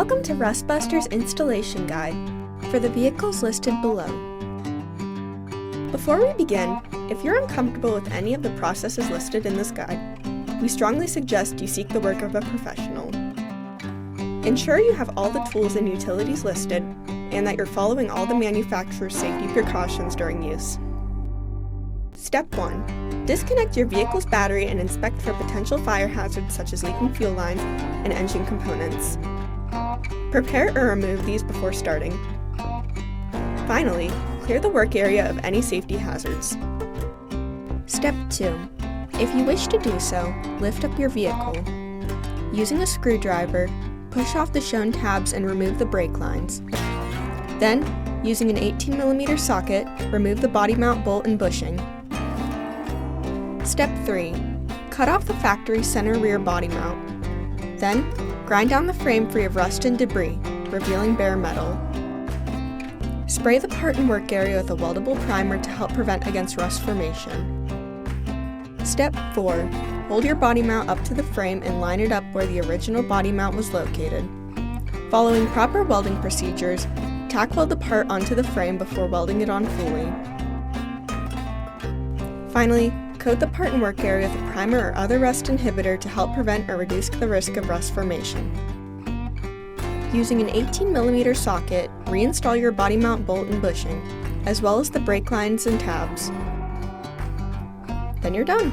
Welcome to Rustbuster's installation guide for the vehicles listed below. Before we begin, if you're uncomfortable with any of the processes listed in this guide, we strongly suggest you seek the work of a professional. Ensure you have all the tools and utilities listed and that you're following all the manufacturer's safety precautions during use. Step 1. Disconnect your vehicle's battery and inspect for potential fire hazards such as leaking fuel lines and engine components. Prepare or remove these before starting. Finally, clear the work area of any safety hazards. Step 2. If you wish to do so, lift up your vehicle. Using a screwdriver, push off the shown tabs and remove the brake lines. Then, using an 18mm socket, remove the body mount bolt and bushing. Step 3. Cut off the factory center rear body mount. Then, grind down the frame free of rust and debris, revealing bare metal. Spray the part and work area with a weldable primer to help prevent against rust formation. Step 4. Hold your body mount up to the frame and line it up where the original body mount was located. Following proper welding procedures, tack weld the part onto the frame before welding it on fully. Finally, coat the part and work area with a primer or other rust inhibitor to help prevent or reduce the risk of rust formation. Using an 18mm socket, reinstall your body mount bolt and bushing, as well as the brake lines and tabs. Then you're done!